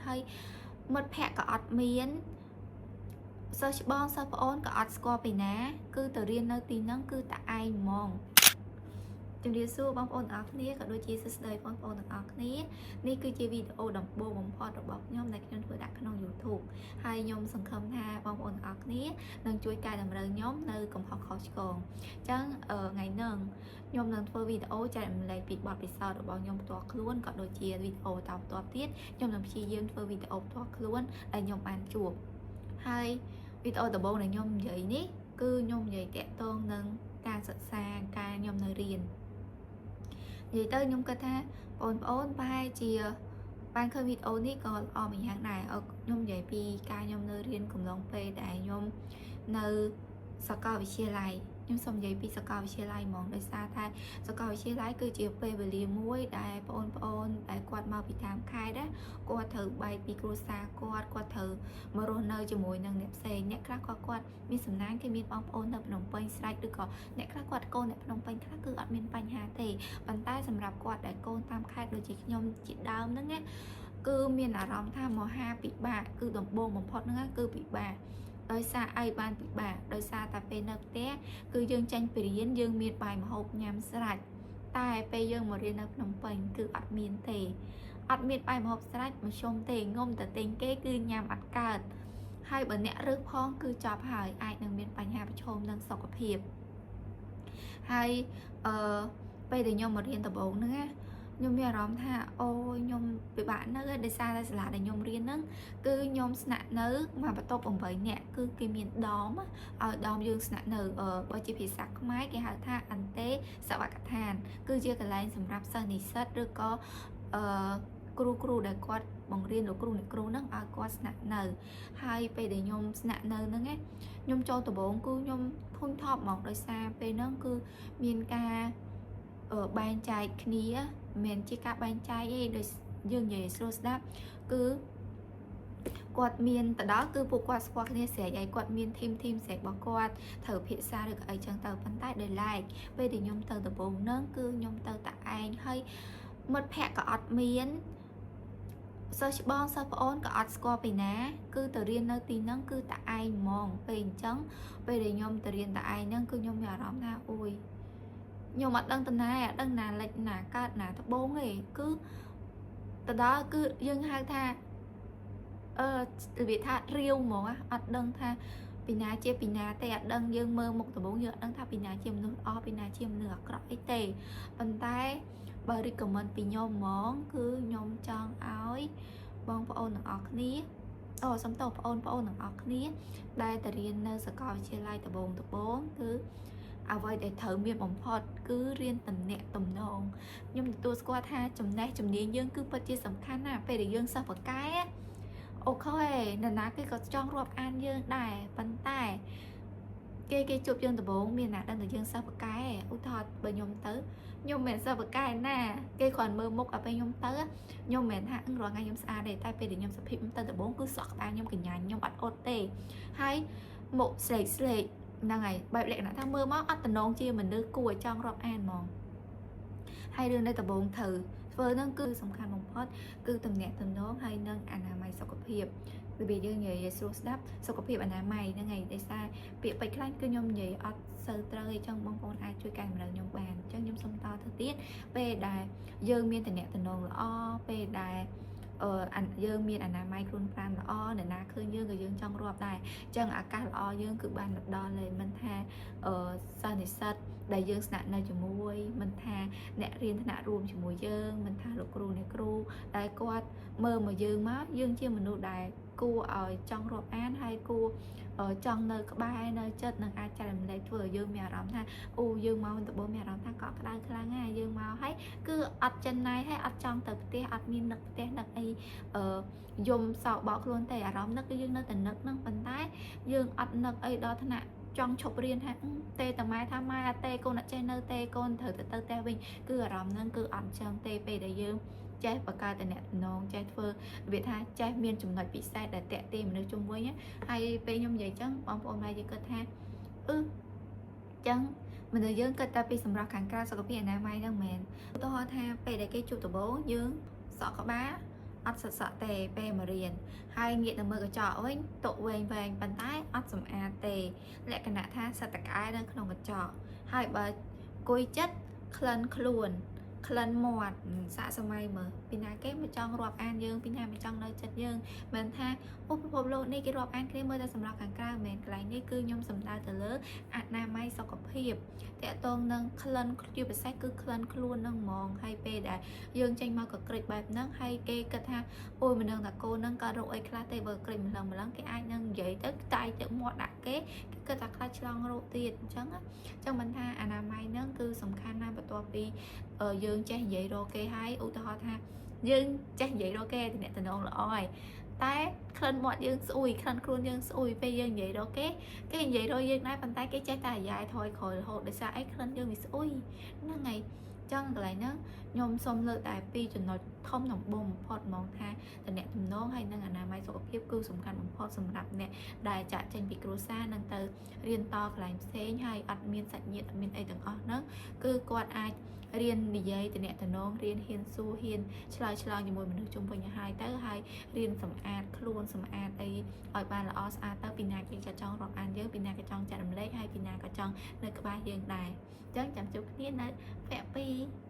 hơi mất phẹ cả ọt miến sơ bon sơ ôn cả ọt score bị ná cứ từ riêng nơi tin nắng cứ tại ai mongជំរាបសួរបងប្អូនទាំងអស់គ្នាក៏ដូចជាសួស្តីបងប្អូនទាំងអស់គ្នានេះគឺជាវីដេអូដំបូងបំផុតរបស់ខ្ញុំដែលខ្ញុំធ្វើដាក់ក្នុង YouTube ហើយខ្ញុំសង្ឃឹមថាបងប្អូនទាំងអស់គ្នានឹងជួយកែតម្រូវខ្ញុំនៅកំហុសខុសឆ្គងអញ្ចឹងថ្ងៃនេះខ្ញុំនឹងធ្វើវីដេអូចែករំលែកពីបទពិសោធន៍របស់ខ្ញុំផ្ទាល់ខ្លួនក៏ដូចជាវីដេអូតបន្ទាប់ទៀតខ្ញុំនឹងព្យាយាមធ្វើវីដេអូផ្ទាល់ខ្លួនដែលខ្ញុំបានជួបហើយវីដេអូដំបូងដែលខ្ញុំនិយាយនេះគឺខ្ញុំនិយាយតាក់ទងនឹងការសិក្សាការខ្ញុំនៅរៀននិយាយទៅខ្ញុំគិតថាបងប្អូនប្រហែលជាបានឃើញវីដេអូនេះក៏ល្អម្យ៉ាងដែរខ្ញុំនិយាយពីការខ្ញុំនៅរៀនកំឡុងពេលដែលខ្ញុំនៅសាកលវិទ្យាល័យខ្ញុំសូមនិយាយពីសាកលវិទ្យាល័យហ្មងដោយសារតែសាកលវិទ្យាល័យគឺជាពេលវេលាមួយដែលបងប្អូនដែលគាត់មកពីតាមខេត្តណាគាត់ត្រូវបែកពីគ្រួសារគាត់ត្រូវមករស់នៅជាមួយនឹងអ្នកផ្សេងអ្នកខ្លះគាត់មានសំណាងគេមានបងប្អូននៅភ្នំពេញស្រេចឬក៏អ្នកខ្លះគាត់កូនអ្នកភ្នំពេញខ្លះគឺអត់មានបញ្ហាទេប៉ុន្តែសម្រាប់គាត់ដែលកូនតាមខេត្តដូចជាខ្ញុំជាដើមហ្នឹងណាគឺមានអារម្មណ៍ថាមហាពិបាកគឺដំបូងបំផុតហ្នឹងគឺពិបាកដោយសារអីបានពិបាកដោយសារតែពេលនៅផ្ទះគឺយើងចាញ់ពីរៀនយើងមានបាយម្ហូបញ៉ាំស្រេចតែពេលយើងមករៀននៅភ្នំពេញគឺអត់មានទេអត់មានបាយម្ហូបស្រេចមធ្យមទេងុំតែទិញគេគឺញ៉ាំអត់កើតហើយបើអ្នករើសផងគឺចប់ហើយអាចនឹងមានបញ្ហាប្រឈមនឹងសុខភាពហើយពេលដែលខ្ញុំមករៀនដំបូងហ្នឹងណាខ្ញុំមានអារម្មណ៍ថាអូខ្ញុំពិបាកនៅដោយសារតែសាលាដែលខ្ញុំរៀនហ្នឹងគឺខ្ញុំស្នាក់នៅមកបន្ទប់8នាក់គឺគេមានដមឲ្យដមយើងស្នាក់នៅបើជាភាសាខ្មែរគេហៅថាអន្តេសវកដ្ឋានគឺជាកន្លែងសម្រាប់សិស្សនិស្សិតឬក៏គ្រូដែលគាត់បង្រៀនលោកគ្រូអ្នកគ្រូហ្នឹងឲ្យគាត់ស្នាក់នៅហើយពេលដែលខ្ញុំស្នាក់នៅហ្នឹងខ្ញុំចូលដំបូងគឺខ្ញុំធុញថប់ហ្មងដោយសារពេលហ្នឹងគឺមានការបែងចែកគ្នាមិនជាការបែងចែកទេដោយយើងនិយាយស្រួលស្ដាប់គឺគាត់មានទៅដល់គឺពួកគាត់ស្គាល់គ្នាស្រេចហើយគាត់មានធីមស្រេចរបស់គាត់ត្រូវភាសាឬក៏អីចឹងទៅប៉ុន្តែដោយឡែកពេលដែលខ្ញុំទៅដំបូងហ្នឹងគឺខ្ញុំទៅតែឯងហើយមិត្តភ័ក្តិក៏អត់មានសិស្សបងសិស្សប្អូនក៏អត់ស្គាល់ពីណាគឺទៅរៀននៅទីហ្នឹងគឺតែឯងហ្មងពេលអញ្ចឹងពេលដែលខ្ញុំទៅរៀនតែឯងហ្នឹងគឺខ្ញុំមានអារម្មណ៍ថាអូយខ្ញុំអត់ដឹងតំណែអត់ដឹងណាលិចណាកើតណាត្បូងទេគឺទៅដល់គឺយើងហៅថារបៀបថារាវហ្មងអត់ដឹងថាពីណាជាពីណាទេអត់ដឹងយើងមើលមុខដំបូងយើងអត់ដឹងថាពីណាជាមនុស្សល្អពីណាជាមនុស្សអាក្រក់អីទេប៉ុន្តែបើ recommend ពីខ្ញុំហ្មងគឺខ្ញុំចង់ឲ្យបងប្អូនទាំងអស់គ្នាសំទោសបងប្អូនទាំងអស់គ្នាដែលទៅរៀននៅសាកលវិទ្យាល័យដំបូងគឺអ្វីដែលត្រូវមានបំផុតគឺរៀនតំណែងតំណងខ្ញុំទទួលស្គាល់ថាចំណេះជំនាញយើងគឺពិតជាសំខាន់ណាស់ពេលដែលយើងសិស្សបកែអូខេនរណាគេក៏ចង់រាប់អានយើងដែរប៉ុន្តែគេជួបយើងដំបូងមានណាដឹងតែយើងសិស្សបកែឧទាហរណ៍បើខ្ញុំទៅខ្ញុំមិនសិស្សបកែណាគេគ្រាន់មើលមុខឲ្យពេលខ្ញុំទៅខ្ញុំមិនថារាល់ថ្ងៃខ្ញុំស្អាតទេតែពេលដែលខ្ញុំសុភាពទៅដំបូងគឺសក់ក្បាលខ្ញុំកញ្ញាខ្ញុំអត់អត់ទេហើយមុខស្លេកហ្នឹងហើយបែបលក្ខណៈថាមើលមកអត់តំណងជាមនុស្សគួរឲ្យចង់រាប់អានហ្មងហើយរឿងនៅដំបូងធ្វើហ្នឹងគឺសំខាន់បំផុតគឺតំណែងតំណងហើយនឹងអនាម័យសុខភាពរបៀបយើងនិយាយស្រួលស្ដាប់សុខភាពអនាម័យហ្នឹងហើយដោយសារពាក្យពេចន៍ខ្លះគឺខ្ញុំនិយាយអត់សូវត្រូវអញ្ចឹងបងប្អូនអាចជួយកែតម្រូវខ្ញុំបានអញ្ចឹងខ្ញុំសូមតទៅទៀតពេលដែលយើងមានតំណែងតំណងល្អពេលដែលយើងមានអនាម័យខ្លួនប្រាណល្អអ្នកណាឃើញយើងក៏យើងចង់រាប់ដែរអញ្ចឹងអាកាសល្អយើងគឺបានមកដល់ហើយមិនថាសិស្សនិស្សិតដែលយើងស្នាក់នៅជាមួយមិនថាអ្នករៀនថ្នាក់រួមជាមួយយើងមិនថាលោកគ្រូអ្នកគ្រូដែលគាត់មើលមកយើងជាមនុស្សដែលគួរឲ្យចង់រាប់អានហើយគួរចង់នៅក្បែរនៅចិត្តនឹងអាចចែករំលែកធ្វើឲ្យយើងមានអារម្មណ៍ថាអូយើងមកដំបូងមានអារម្មណ៍ថាកក់ក្ដៅខ្លាំងណាស់យើងមកហើយគឺអត់ចិនណៃហើយអត់ចង់ទៅផ្ទះអត់មាននឹកផ្ទះនឹកអីយំសោកបោកខ្លួនទេអារម្មណ៍នឹកគឺយើងនៅតែនឹកហ្នឹងប៉ុន្តែយើងអត់នឹកអីដល់ថ្នាក់ចង់ឈប់រៀនថាទេតាម៉ែថាម៉ែអត់ទេកូនអត់ចេះនៅទេកូនត្រូវទៅផ្ទះវិញគឺអារម្មណ៍ហ្នឹងគឺអត់ចឹងទេពេលដែលយើងចេះបង្កើតតំណងចេះធ្វើវាថាចេះមានចំណុចពិសេសដែលតាក់ទាញមនុស្សជុំវិញហើយពេលខ្ញុំនិយាយចឹងបងប្អូនម៉ែយើងគិតថាចឹងមនុស្សយើងគិតតែពីសម្រាប់ខាងក្រៅសុខភាពអនាម័យហ្នឹងមែនឧទាហរណ៍ថាពេលដែលគេជួបដំបូងយើងសក់ក្បាល អត់សក់ទេពេលមករៀនហើយងាកទៅមើលកញ្ចក់វិញតុវែងប៉ុន្តែអត់សម្អាតទេលក្ខណៈថាសត្វតកែនៅក្នុងកញ្ចក់ហើយបើគួយចិត្តក្លិនខ្លួនក្លិនមាត់សាកសម័យមើលពីណាគេមកចង់រាប់អានយើងពីណាមកចង់នៅចិត្តយើងមិនថាពិភពលោកនេះគេរាប់អានគ្នាមើលតែសម្រាប់ខាងក្រៅមិនមែនកន្លែងនេះគឺខ្ញុំសំដៅទៅលើអនាម័យសុខភាពតកតងនឹងក្លិនជាពិសេសគឺក្លិនខ្លួននឹងហ្មងហើយពេលដែលយើងចេញមកក៏ក្រិចបែបហ្នឹងហើយគេគិតថាអូយមិនដឹងថាកូនហ្នឹងក៏រោគអីខ្លះទេបើក្រិចម្លងគេអាចនឹងនិយាយទៅតែទៅមាត់ដាក់គេគិតថាខ្លាចឆ្លងរោគទៀតអញ្ចឹងមិនថាអនាម័យហ្នឹងគឺសំខាន់ណាស់បន្ទាប់ពីយើងចេះនិយាយរកគេហើយឧទាហរណ៍ថាយើងចេះនិយាយរកគេតំណងល្អហើយតែក្លិនមាត់យើងស្អុយក្លិនខ្លួនយើងស្អុយពេលយើងនិយាយរកគេនិយាយរកយើងដែរប៉ុន្តែគេចេះតែអាយ៉ៃថយក្រោយរហូតដោយសារអីក្លិនយើងវាស្អុយហ្នឹងហើយចឹងកន្លែងហ្នឹងខ្ញុំសូមលើកតែពីចំណុចធំដំបូងបំផុតហ្មងថាតំណងហើយនឹងអនាម័យសុខភាពគឺសំខាន់បំផុតសម្រាប់អ្នកដែលចាក់ចេញពីគ្រួសារនឹងទៅរៀនតកន្លែងផ្សេងហើយអត់មានសាច់ញាតិអត់មានអីទាំងអស់ហ្នឹងគឺគាត់អាចរៀននិយាយតំណងរៀនហ៊ានសួរហ៊ានឆ្លើយឆ្លងជាមួយមនុស្សជុំវិញហើយទៅហើយរៀនសម្អាតខ្លួនសម្អាតអីឲ្យបានល្អស្អាតទៅពីណាគេក៏ចង់រាប់អានយើងពីណាក៏ចង់ចែករំលែកហើយពីណាក៏ចង់នៅក្បែរយើងដែរអញ្ចឹងចាំជួបគ្នានៅវគ្គ2